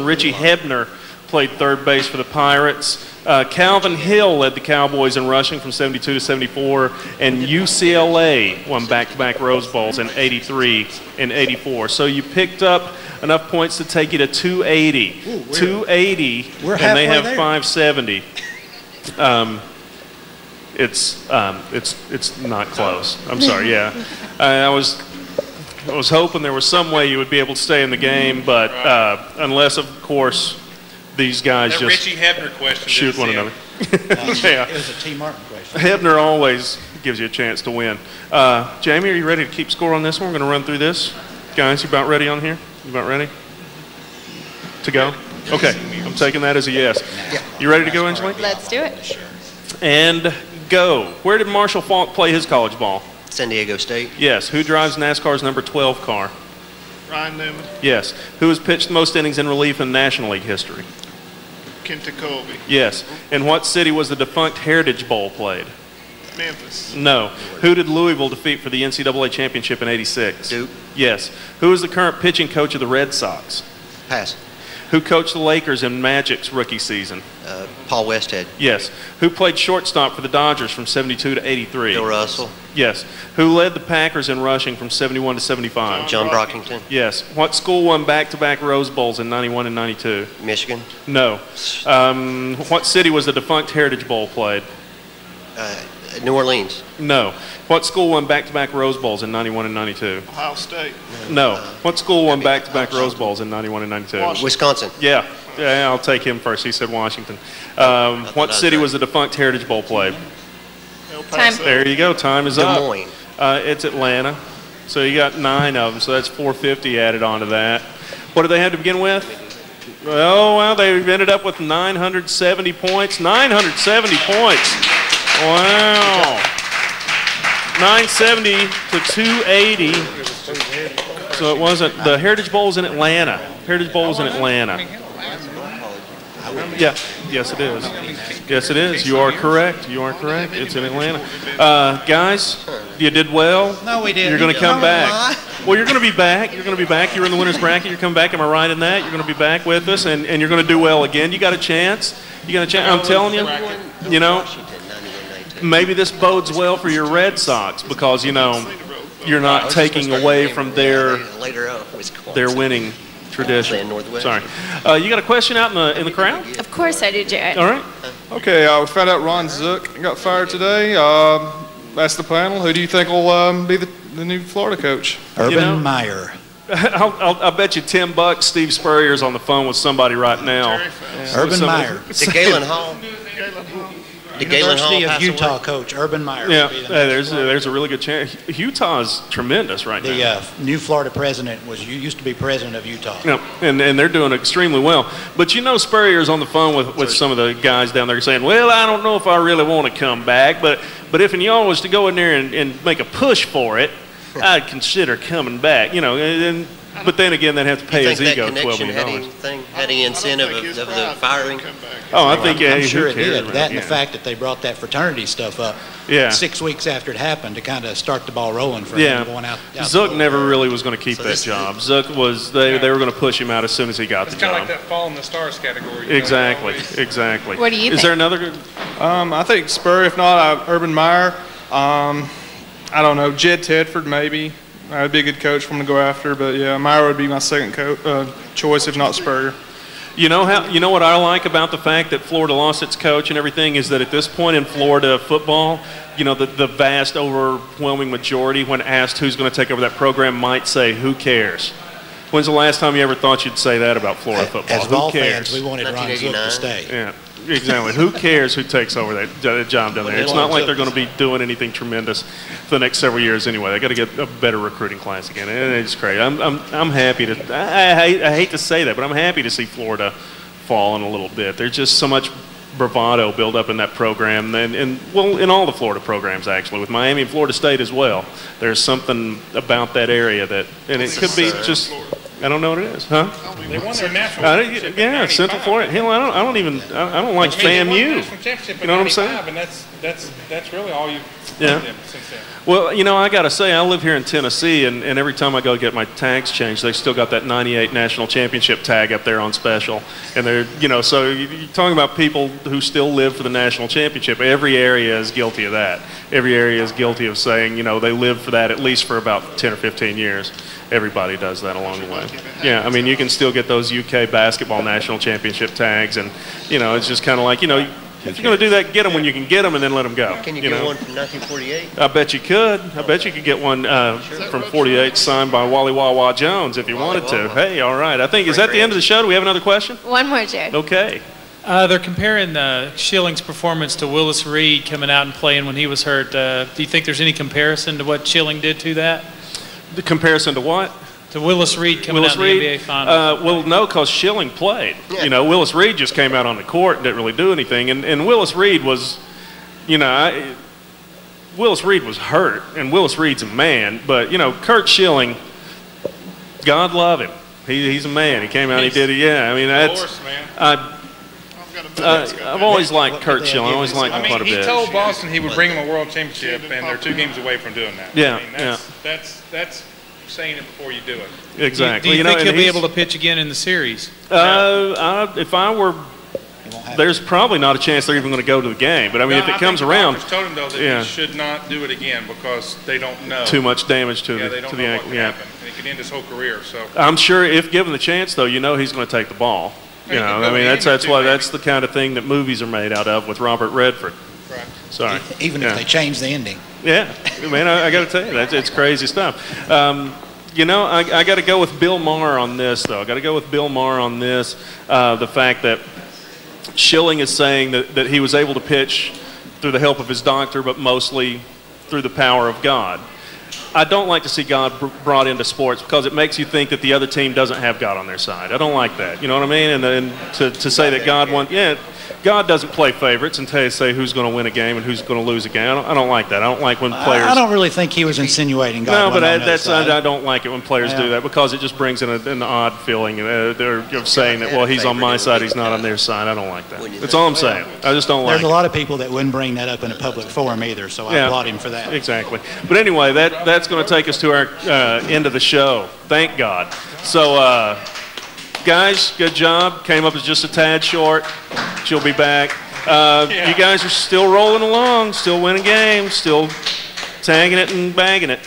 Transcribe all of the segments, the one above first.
Richie Hebner played third base for the Pirates. Calvin Hill led the Cowboys in rushing from 72 to 74, and UCLA won back-to-back Rose Bowls in 83 and 84. So you picked up enough points to take you to 280. Ooh, 280, and they have 570. It's not close. I'm sorry. Yeah, I was hoping there was some way you would be able to stay in the game, but unless, of course, these guys that just Richie Hebner question shoot one another. Yeah. It was a T. Martin question. Hebner always gives you a chance to win. Jamie, are you ready to keep score on this one? We're going to run through this. Guys, you about ready on here? You about ready to go? Okay, I'm taking that as a yes. You ready to go, Angelique? Let's do it. And go. Where did Marshall Faulk play his college ball? San Diego State. Yes. Who drives NASCAR's number 12 car? Ryan Newman. Yes. Who has pitched the most innings in relief in National League history? Kenta Colby. Yes. In what city was the defunct Heritage Bowl played? Memphis. No. Who did Louisville defeat for the NCAA championship in '86? Duke. Yes. Who is the current pitching coach of the Red Sox? Pass. Who coached the Lakers in Magic's rookie season? Paul Westhead. Yes. Who played shortstop for the Dodgers from 72 to 83? Bill Russell. Yes. Who led the Packers in rushing from 71 to 75? John Brockington. Yes. What school won back-to-back Rose Bowls in 91 and 92? Michigan. No. What city was the defunct Heritage Bowl played? New Orleans. No. What school won back-to-back Rose Bowls in 91 and 92? Ohio State. No. What school won back-to-back Rose Bowls in 91 and 92? Wisconsin. Yeah. Yeah, I'll take him first. He said Washington. What city was the defunct Heritage Bowl played? Time. There you go. Time is up. Des Moines. It's Atlanta. So you got 9 of them. So that's 450 added on to that. What do they have to begin with? Well, they've ended up with 970 points. 970 points. Wow. 970 to 280. So it wasn't. The Heritage Bowl's in Atlanta. Heritage Bowl's in Atlanta. Yeah. Yes, it is. Yes, it is. You are correct. You are correct. It's in Atlanta. Guys, you did well. No, we didn't. You're going to come back. Well, you're going to be back. You're going to be back. You were in the winner's bracket. You're coming back. Am I right in that? You're going to be back with us, and you're going to do well again. You got a chance. You got a chance. I'm telling you, you know, maybe this bodes well for your Red Sox because, you know, you're not taking away from their winning tradition. Sorry. You got a question out in the crowd? Of course I do, Jared. All right. Okay, we found out Ron Zook got fired today. That's the panel. Who do you think will be the new Florida coach? Urban Meyer. I'll bet you $10 Steve Spurrier's on the phone with somebody right now. Urban Meyer. Did Galen Hall? University of Utah coach, Urban Meyer. Yeah, there's a really good chance. Utah's tremendous right now. The new Florida president used to be president of Utah. Yeah, and they're doing extremely well. But you know Spurrier's on the phone with some of the guys down there saying, well, I don't know if I really want to come back, but if y'all was to go in there and make a push for it, I'd consider coming back. You know, but then again, they'd have to pay his ego $12 million. Had any incentive of the firing? Oh, I think I'm sure it did. That and the fact that they brought that fraternity stuff up 6 weeks after it happened to kind of start the ball rolling for him going out. Zook never really was going to keep that job. Zook was they were going to push him out as soon as he got the job. It's kind of like that fall in the stars category. Exactly. What do you think? Is there another good? I think Spurrier, if not Urban Meyer. I don't know, Jed Tedford maybe. That'd be a good coach for him to go after, but yeah, Meyer would be my second choice if not Spurrier. You know what I like about the fact that Florida lost its coach and everything is that at this point in Florida football, you know, the vast overwhelming majority when asked who's going to take over that program might say, who cares? When's the last time you ever thought you'd say that about Florida football? As ball fans, we wanted Ron Zook to stay. Yeah. Exactly. Who cares who takes over that job down there? It's not like they're going to be doing anything tremendous for the next several years anyway. They got to get a better recruiting class again, and it's great. I'm happy to. I hate to say that, but I'm happy to see Florida falling a little bit. There's just so much bravado built up in that program, and well, in all the Florida programs actually, with Miami and Florida State as well. There's something about that area that, and it could be just. I don't know what it is, huh? They won their national championship. Yeah, Central Florida. Hell, I don't like FAMU. You know what I'm saying? And that's really all you've Yeah. them since then. Well, you know, I got to say, I live here in Tennessee, and every time I go get my tags changed, they still got that 98 national championship tag up there on special. And they're, you know, so you're talking about people who still live for the national championship. Every area is guilty of that. Every area is guilty of saying, you know, they lived for that at least for about 10 or 15 years. Everybody does that along the way. Yeah, I mean, you can still get those UK basketball national championship tags, and, you know, it's just kind of like, you know, if you're going to do that, get them when you can get them and then let them go. Can you get one from 1948? I bet you could. I bet you could get one from 48 signed by Wally Wawa Jones if you wanted to. Hey, all right. I think, is that the end of the show? Do we have another question? One more, Jared. Okay. They're comparing Schilling's performance to Willis Reed coming out and playing when he was hurt. Do you think there's any comparison to what Schilling did to that? The comparison to what? To Willis Reed coming out in the NBA Finals. Well, no, because Schilling played. Yeah. You know, Willis Reed just came out on the court and didn't really do anything. And Willis Reed was, you know, Willis Reed was hurt, and Willis Reed's a man. But, you know, Kurt Schilling, God love him. He's a man. He came out, he did it. Yeah, I mean, that's. I've always liked Kurt Schilling. I always liked him quite a bit. He told Boston he would bring him a world championship, and they're 2 games away from doing that. Yeah, I mean, that's saying it before you do it. Exactly. Do you think he'll be able to pitch again in the series? If I were, there's probably not a chance they're even going to go to the game. But I mean, if it comes around, I told him though that he should not do it again because they don't know. Too much damage to they don't the know what ankle. can happen, and he could end his whole career. So I'm sure if given the chance, though, you know he's going to take the ball. You know, I mean, that's why that's the kind of thing that movies are made out of with Robert Redford. right. Sorry. Even if they change the ending. Yeah, man, I got to tell you, it's crazy stuff. You know, I got to go with Bill Maher on this, though. I got to go with Bill Maher on this. The fact that Schilling is saying that he was able to pitch through the help of his doctor, but mostly through the power of God. I don't like to see God brought into sports because it makes you think that the other team doesn't have God on their side. I don't like that. You know what I mean? And then to say that God doesn't play favorites and say who's going to win a game and who's going to lose a game. I don't like that. I don't like when players. I don't really think he was insinuating God. No, but I don't like it when players do that because it just brings in an odd feeling. They're saying that, well, he's on my side, he's not on their side. I don't like that. That's all I'm saying. I just don't like it. There's a lot of people that wouldn't bring that up in a public forum either, so I applaud him for that. Exactly. But anyway, that's going to take us to our end of the show. Thank God. So, guys, good job. Came up as just a tad short. She'll be back. You guys are still rolling along, still winning games, still tagging it and bagging it.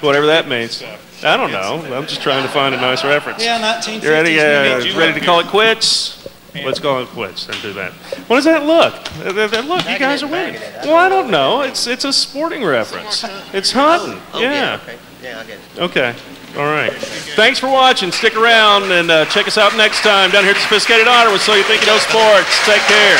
Whatever that means. I don't know. I'm just trying to find a nice reference. Yeah, 1950s. You ready to call it quits? Let's call it quits and do that. What does that look? Look, you guys are winning. Well, I don't know. It's a sporting reference. It's hunting. Yeah. Okay. Yeah, I get it. Okay. All right. Thanks for watching. Stick around and check us out next time down here at the Sophisticated Honor with So You Think You Know Sports. Take care.